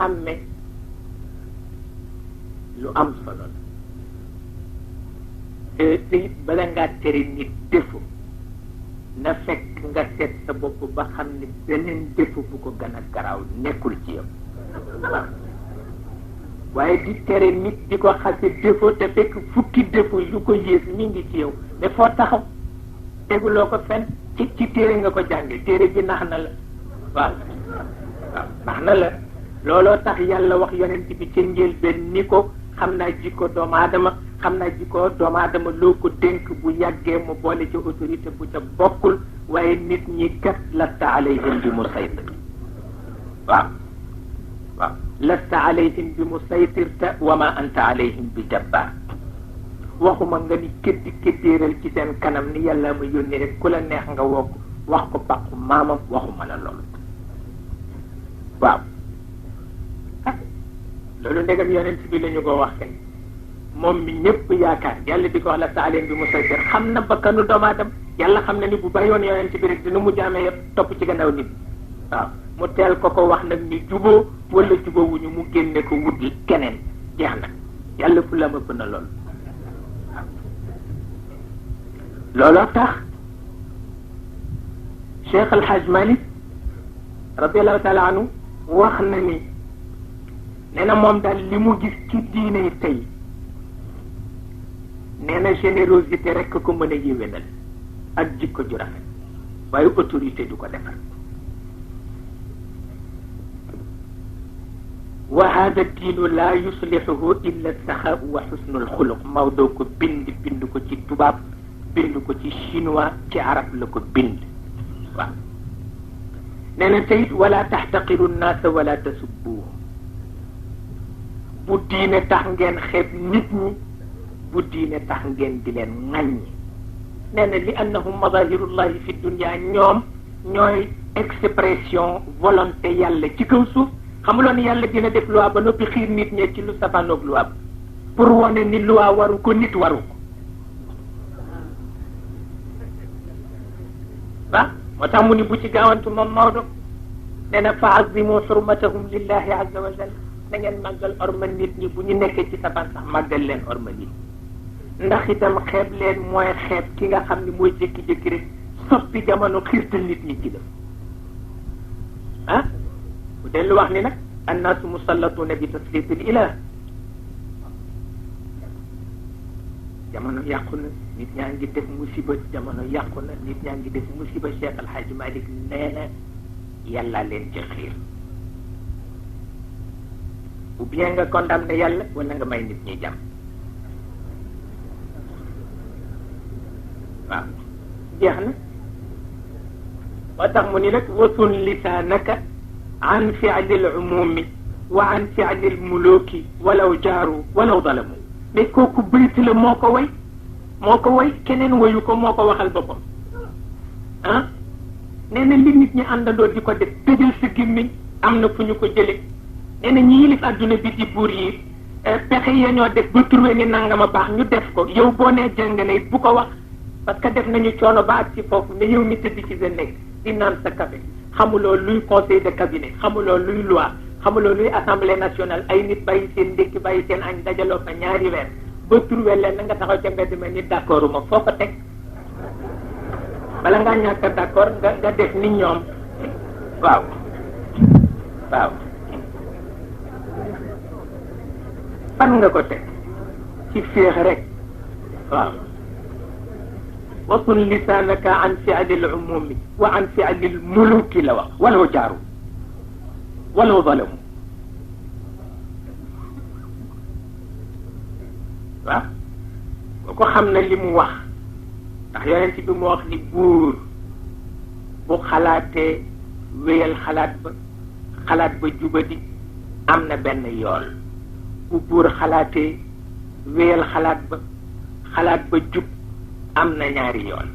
xàmme lu am solo la te it bala ngaa tere nit defu na fekk nga seet sa bopp ba xam ne beneen defu bu ko gën a garaaw nekkul ci yow waaw waaye di tere nit di ko xase défaut te fekk fukki défaut yu ko yées mi ngi ci yow ne foo taxaw teguloo ko fenn ci téere nga ko jànge téere bi nax na la waaw nax na la looloo tax yàlla wax yonent bi ca njëlbéen ni ko xam naa jikko doomu aadama xam naa jikko doomu aadama loo ko dénk bu yàggee mu boole ci autorité bu ca bokkul waaye nit ñi kat lasta alayhim bi musaytir waaw lasta alayhim bi musaytir te wa ma anta alayhim bi jabbar waxuma nga ni kéddi kéddéeral ci seen kanam ni yàlla ma yónni rek ku la neex nga wokk wax ko paqu maamam waxuma la loolu waaw loolu ndegam yonent bi lañu ko wax kay moom mi ñëpp yaakaar yàlla di ko wax lasta alayhim bi musaytir xam na bakkanu doomu aadama yàlla xam na ni bu bàyyoon yonent bi rek dina mu jaamee yëpp topp ci gannaaw nit waaw mu teel ko wax nag ni juboo wala juboo wuñu mu génne ko wut keneen jeex na yàlla fu la ma bëgg na loolu looloo tax Cheikh Al Hadj Malick radiallahu taala anhu wax na ni nee na moom daal li mu gis ci diine tey nee na générosité rek ko mën a yéwénal ak jikko ju rafet waaye autorité du ko defar wa hada diinu laa yuslihuhu illa saxaau wa xusnul xuluq Maodo ko bind ko ci tubaab bind ko ci chinois ci arab la ko bind waaw nee na teyit wala taxtaqiru nnaasa wala tasubbuhum bu diine tax ngeen xeeb nit ñi bu diine tax ngeen di leen ŋaññi nee na li annahum madahirullahi fi dunia ñoom ñooy expression volonté yàlla ci kaw suuf xamuloon ni yàlla dina def loi ba noppi xiir nit ñe ci lu safaanoog loi pour wane ni loi waru ko nit waru ko waaw moo tax mu ni bu ci gaawantu moom Maodo nee na fa azimu xurmatahum lillahi azza wa jalla na ngeen màggal orma nit ñi bu ñu nekkee ci safaan sax màggal leen orma nit ndax itam xeeb leen mooy xeeb ki nga xam ni mooy jékki-jékki rek soppi jamono xiirtal nit ñi ci def ah bu dellu wax ni nag annaasu musallatuuna bi taslitil ilah jamono yàqu na nit ñaa ngi def musiba jamono yàqu na nit ñaa ngi def musiba Cheikh Al Hadj Malick nee na yàlla leen ci xiir ou bien nga condamné yàlla wala nga may nit ñi jàmm waaw jeex na moo tax mu ni nag wasun lisaanaka an fi'li al-umumi wa an fi'li al-muluki walaw jaaru walaw zalamu mais kooku bayt la moo ko way keneen wayu ko moo ko waxal boppam ah nee na li nit ñi àndandoo di ko def tëjal sa gémmiñ am na fu ñu ko jële nee na ñi yilif adduna bi di buur yi pexe ya ñoo def ba trouvé ni nangama baax ñu def ko yow boo nee jàng na it bu ko wax parce que def nañu coono ba ak ci foofu mais yow mi tëdd ci sa nekk di naan sa café xamuloo luy conseil de cabinet xamuloo luy loi xamuloo luy assemblée nationale ay nit bàyyi seen ndékki bàyyi seen añ dajaloo fa ñaari weer ba trouvé leen na nga taxaw ca mbedd ma ni d'accord uma foo ko teg bala ngaa ñàkk d'accord nga def ni ñoom waaw fan nga ko teg ci féex rek waaw wasun lisaanaka an fi'li al-umumi wa an fi'li al-muluki la wax walaw jaaru walaw zalamu waaw boo ko xam na li mu wax ndax yonent bi mu wax ni buur bu xalaatee wéyal xalaat ba jubadi am na benn yool bu buur xalaatee wéyal xalaat ba jub am na ñaari yoon